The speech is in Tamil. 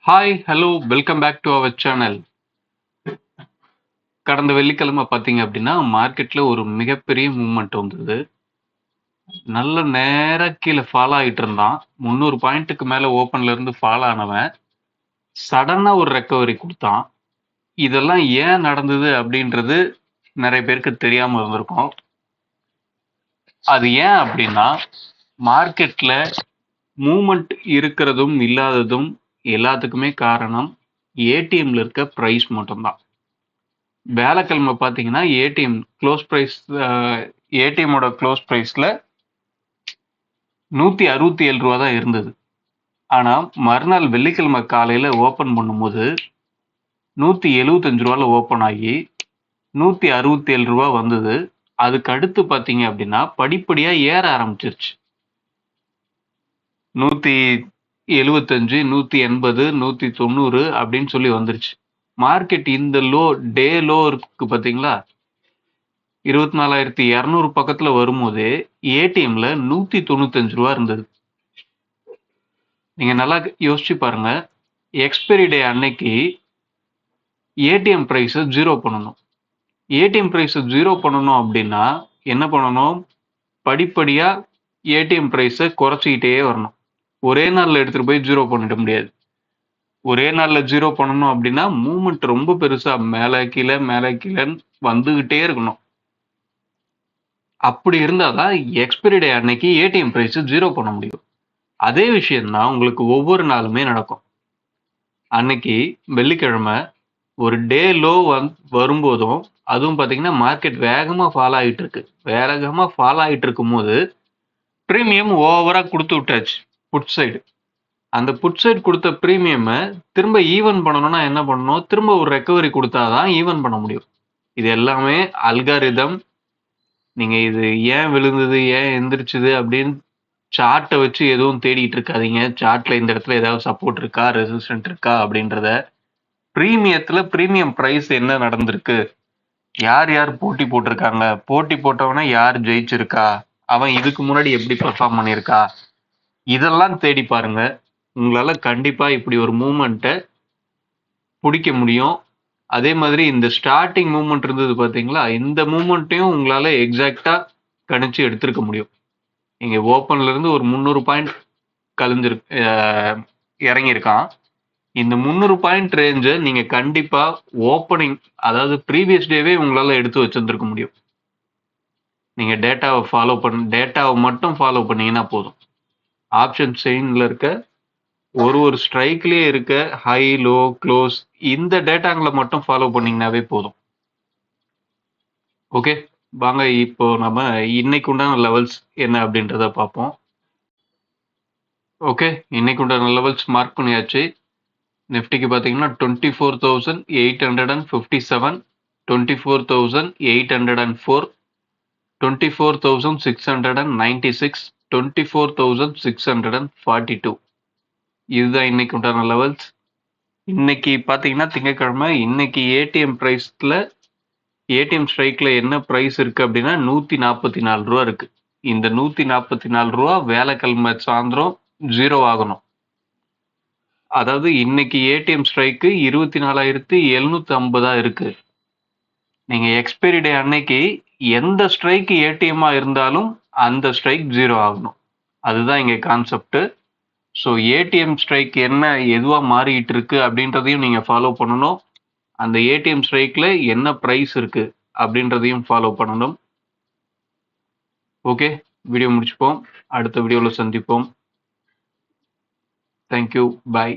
Hi, hello, welcome back to our channel. கடந்த வெள்ளிக்கிழமை பார்த்தீங்க அப்படின்னா, மார்க்கெட்ல ஒரு மிகப்பெரிய மூவ்மெண்ட் வந்தது. நல்ல நேரா கீழ ஃபால் ஆயிட்டு இருந்தான். 300 பாயிண்ட்டுக்கு மேல ஓப்பன்ல இருந்து ஃபால் ஆனவன், சடனா ஒரு ரெக்கவரி குடுத்தான். இதெல்லாம் ஏன் நடந்தது அப்படின்றது நெறைய பேருக்கு தெரியாம இருந்திருக்கும். அது ஏன் அப்படின்னா, மார்க்கெட்ல மூவ்மெண்ட் இருக்கிறதும், இல்லாததும் எல்லாத்துக்குமே காரணம் ஏடிஎம்ல இருக்க பிரைஸ் மட்டும் தான். வியாழக்கிழமை பார்த்தீங்கன்னா ஏடிஎம் க்ளோஸ் பிரைஸ் ஏடிஎம்மோட க்ளோஸ் பிரைஸ்ல ரூ. 167 தான் இருந்தது. ஆனா மறுநாள் வெள்ளிக்கிழமை காலையில ஓபன் பண்ணும்போது ரூ. 175 ஓபன் ஆகி ரூ. 167 வந்தது. அதுக்கு அடுத்து பார்த்தீங்க அப்படின்னா படிப்படியா ஏற ஆரம்பிச்சிருச்சு. 175, 180, 190 அப்படின்னு சொல்லி வந்துருச்சு. மார்க்கெட் இந்த டே லோ இருக்கு பார்த்தீங்களா, 24,200 பக்கத்துல வரும்போதே ஏடிஎம்ல ரூ. 195 இருந்தது. நீங்க நல்லா யோசிச்சு பாருங்க. எக்ஸ்பைரி டே அன்னைக்கு ஏடிஎம் பிரைஸ 0 பண்ணணும். ஏடிஎம் பிரைஸ 0 பண்ணணும் அப்படின்னா என்ன பண்ணணும்? படிப்படியா ஏடிஎம் பிரைஸ குறைச்சிக்கிட்டே வரணும். ஒரே நாள்ல எடுத்துட்டு போய் 0 பண்ணிட முடியாது. ஒரே நாள்ல 0 பண்ணணும் அப்படின்னா மூவ்மெண்ட் ரொம்ப பெருசா மேல கீழன்னு வந்துகிட்டே இருக்கணும். அப்படி இருந்தாதான் எக்ஸ்பைரி டே அன்னைக்கு ஏடிஎம் பிரைஸ் 0 பண்ண முடியும். அதே விஷயம் தான் உங்களுக்கு ஒவ்வொரு நாளுமே நடக்கும். அன்னைக்கு வெள்ளிக்கிழமை ஒரு டே லோ வரும்போதும், அதுவும் பார்த்தீங்கன்னா மார்க்கெட் வேகமா ஃபால் ஆயிட்டு இருக்கு. வேகமா ஃபால் ஆயிட்டு இருக்கும்போது பிரீமியம் ஓவரா குடுத்து விட்டாச்சு புட் சைடு. அந்த புட் சைடு குடுத்த பிரீமியம திரும்ப ஈவன் பண்ணணும்னா என்ன பண்ணணும்? திரும்ப ஒரு ரெக்கவரி குடுத்தாதான் ஈவன் பண்ண முடியும். இது எல்லாமே அல்காரிதம். நீங்க இது ஏன் விழுந்தது, ஏன் எந்திரிச்சது அப்படின்னு சார்ட்ட வச்சு எதுவும் தேடிட்டு இருக்காதீங்க. சார்ட்ல இந்த இடத்துல ஏதாவது சப்போர்ட் இருக்கா, ரெசிஸ்டன்ட் இருக்கா அப்படின்றத. பிரீமியம் பிரைஸ் என்ன நடந்திருக்கு? யார் யார் போட்டி போட்டிருக்காங்க? போட்டி போட்டவன யார் ஜெயிச்சிருக்கா? அவன் இதுக்கு முன்னாடி எப்படி பெர்ஃபார்ம் பண்ணியிருக்கா? இதெல்லாம் தேடி பாருங்க. உங்களால கண்டிப்பா இப்படி ஒரு மூவ்மெண்ட்ட புடிக்க முடியும். அதே மாதிரி இந்த ஸ்டார்ட்டிங் மூவ்மெண்ட் இருந்தது பார்த்தீங்களா? இந்த மூவ்மெண்ட்டையும் உங்களால எக்ஸாக்ட்டா கணிச்சு எடுத்திருக்க முடியும். நீங்க ஓப்பன்ல இருந்து ஒரு 300 பாயிண்ட் கழிஞ்சிருக்கு இறங்கியிருக்கான். இந்த 300 பாயிண்ட் ரேஞ்ச நீங்க கண்டிப்பா ஓப்பனிங், அதாவது ப்ரீவியஸ் டேவே உங்களால எடுத்து வச்சிருந்திருக்க முடியும். நீங்க டேட்டாவ மட்டும் ஃபாலோ பண்ணீங்கன்னா போதும். ஆப்ஷன் செயின்ல இருக்க ஒரு ஸ்ட்ரைக்லயே இருக்க ஹை, லோ, க்ளோஸ் இந்த டேட்டாங்கள மட்டும் ஃபாலோ பண்ணீங்கன்னாவே போதும். ஓகே. வாங்க இப்போ நம்ம இன்னைக்கு உண்டான லெவல்ஸ் என்ன அப்படின்றத பார்ப்போம். ஓகே. இன்னைக்கு உண்டான லெவல்ஸ் மார்க் பண்ணியாச்சு. நிஃப்டிக்கு பார்த்தீங்கன்னா 24,857, 24,804, 24,696, 24,642. இதுதான் இன்னைக்கு உண்டான லெவல்ஸ். இன்னைக்கு பார்த்தீங்கன்னா திங்கட்கிழமை. இன்னைக்கு ஏடிஎம் ஸ்ட்ரைக்ல என்ன பிரைஸ் இருக்கு அப்படின்னா ரூ. 144 இருக்கு. இந்த ரூ. 144 வியாழக்கிழமை சாயந்தரம் 0 ஆகணும். அதாவது இன்னைக்கு ஏடிஎம் ஸ்ட்ரைக்கு 24,750 இருக்கு. நீங்க எக்ஸ்பைரி டே அன்னைக்கு எந்த ஸ்ட்ரைக் ஏடிஎம்மா இருந்தாலும் அந்த ஸ்ட்ரைக் 0 ஆகணும். அதுதான் இங்க கான்செப்ட். ஸோ ஏடிஎம் ஸ்ட்ரைக் எதுவா மாறிட்டு இருக்கு அப்படின்றதையும் நீங்க ஃபாலோ பண்ணணும். அந்த ஏடிஎம் ஸ்ட்ரைக்ல என்ன பிரைஸ் இருக்கு அப்படின்றதையும் ஃபாலோ பண்ணணும். ஓகே, வீடியோ முடிச்சுப்போம். அடுத்த வீடியோல சந்திப்போம். தேங்க்யூ. பாய்.